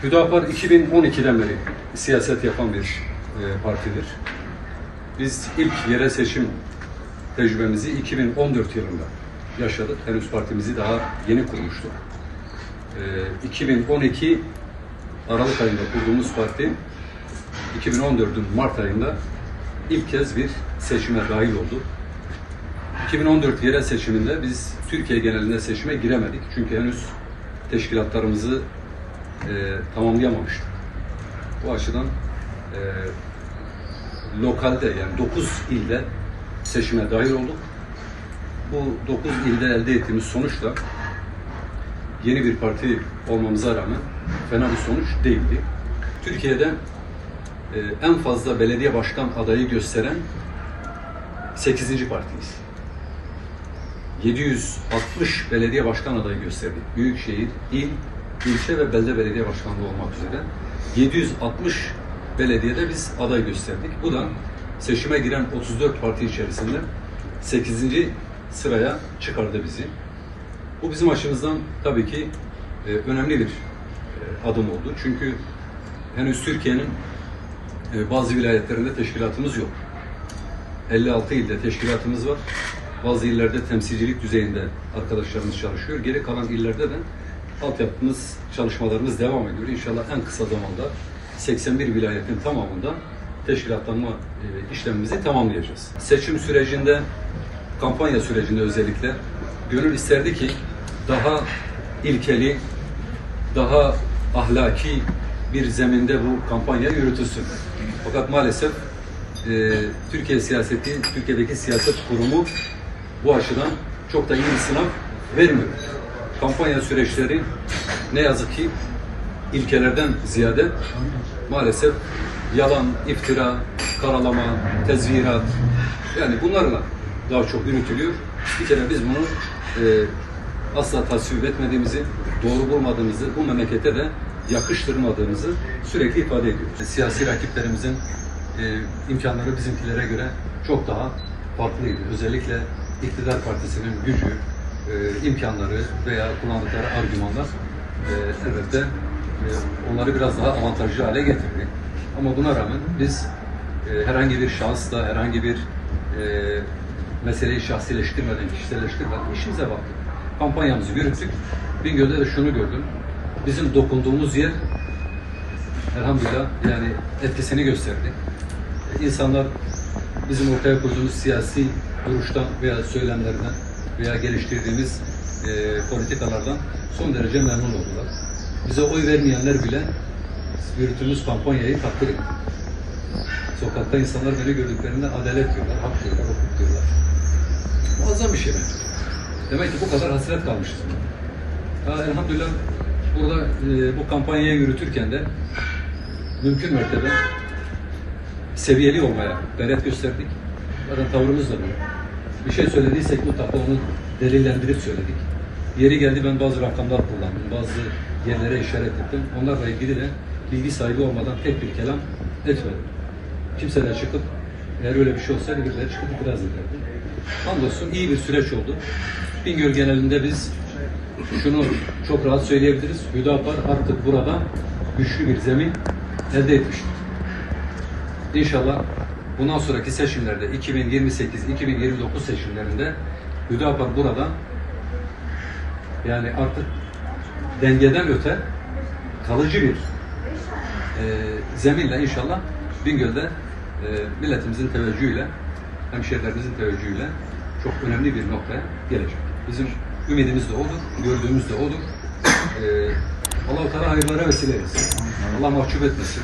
Hüdapar 2012'den beri siyaset yapan bir partidir. Biz ilk yerel seçim tecrübemizi 2014 yılında yaşadık. Henüz partimizi daha yeni kurmuştuk. 2012 Aralık ayında kurduğumuz parti 2014'ün Mart ayında ilk kez bir seçime dahil oldu. 2014 yerel seçiminde biz Türkiye genelinde seçime giremedik. Çünkü henüz teşkilatlarımızı tamamlayamamıştık. Bu açıdan lokalde yani 9 ilde seçime dahil olduk. Bu 9 ilde elde ettiğimiz sonuçla yeni bir parti olmamıza rağmen fena bir sonuç değildi. Türkiye'de en fazla belediye başkan adayı gösteren 8. partiyiz. 760 belediye başkan adayı gösterdik. Büyükşehir, il, ilçe ve belde belediye başkanlığı olmak üzere 760 belediyede biz aday gösterdik. Bu da seçime giren 34 parti içerisinde 8. sıraya çıkardı bizi. Bu bizim açımızdan tabii ki önemli bir adım oldu. Çünkü henüz Türkiye'nin bazı vilayetlerinde teşkilatımız yok. 56 ilde teşkilatımız var. Bazı illerde temsilcilik düzeyinde arkadaşlarımız çalışıyor. Geri kalan illerde de altyapımız, çalışmalarımız devam ediyor. İnşallah en kısa zamanda 81 vilayetin tamamında teşkilatlanma işlemimizi tamamlayacağız. Seçim sürecinde, kampanya sürecinde özellikle gönül isterdi ki daha ilkeli, daha ahlaki bir zeminde bu kampanya yürütülsün. Fakat maalesef Türkiye siyaseti, Türkiye'deki siyaset kurumu bu açıdan çok da iyi bir sınav vermiyor. Kampanya süreçleri ne yazık ki ilkelerden ziyade maalesef yalan, iftira, karalama, tezvirat yani bunlarla daha çok yürütülüyor. Bir kere biz bunu asla tasvip etmediğimizi, doğru bulmadığımızı, bu memlekete de yakıştırmadığımızı sürekli ifade ediyoruz. Siyasi rakiplerimizin imkanları bizimkilere göre çok daha farklıydı. Özellikle iktidar partisinin gücü, imkanları veya kullandıkları argümanlar elbette onları biraz daha avantajlı hale getirdi. Ama buna rağmen biz herhangi bir şahısla, herhangi bir meseleyi şahsileştirmeden, kişiselleştirmeden işimize baktık. Kampanyamızı yürüttük. Bingöl'de de şunu gördüm. Bizim dokunduğumuz yer elhamdülillah yani etkisini gösterdi. İnsanlar bizim ortaya koyduğumuz siyasi duruştan veya söylemlerden veya geliştirdiğimiz politikalardan son derece memnun oldular. Bize oy vermeyenler bile yürüttüğümüz kampanyayı takdir etti. Sokakta insanlar beni gördüklerinde adalet diyorlar, hak diyorlar, hukuk diyorlar. Muazzam bir şey bence. Demek ki bu kadar hasret kalmışız. Elhamdülillah burada bu kampanyayı yürütürken de mümkün mertebe seviyeli olmaya gayret gösterdik. Zaten tavrımız da bu. Bir şey söylediysek mutlaka onu delillendirip söyledik. Yeri geldi ben bazı rakamlar kullandım, bazı yerlere işaret ettim. Onlarla ilgili de bilgi sahibi olmadan tek bir kelam etmedim. Kimseler çıkıp eğer öyle bir şey olsaydı birileri çıkıp itiraz ederdi. Hamdolsun iyi bir süreç oldu. Bingöl genelinde biz şunu çok rahat söyleyebiliriz. Hüdapar artık burada güçlü bir zemin elde etmiştir. İnşallah bundan sonraki seçimlerde 2028-2029 seçimlerinde Hüdapar burada yani artık dengeden öte kalıcı bir zeminle inşallah Bingöl'de milletimizin teveccühüyle, hemşehrilerimizin teveccühüyle çok önemli bir noktaya gelecek. Bizim ümidimiz de odur, gördüğümüz de odur. Allah-u Teala hayırlara vesile etsin. Allah mahcup etmesin.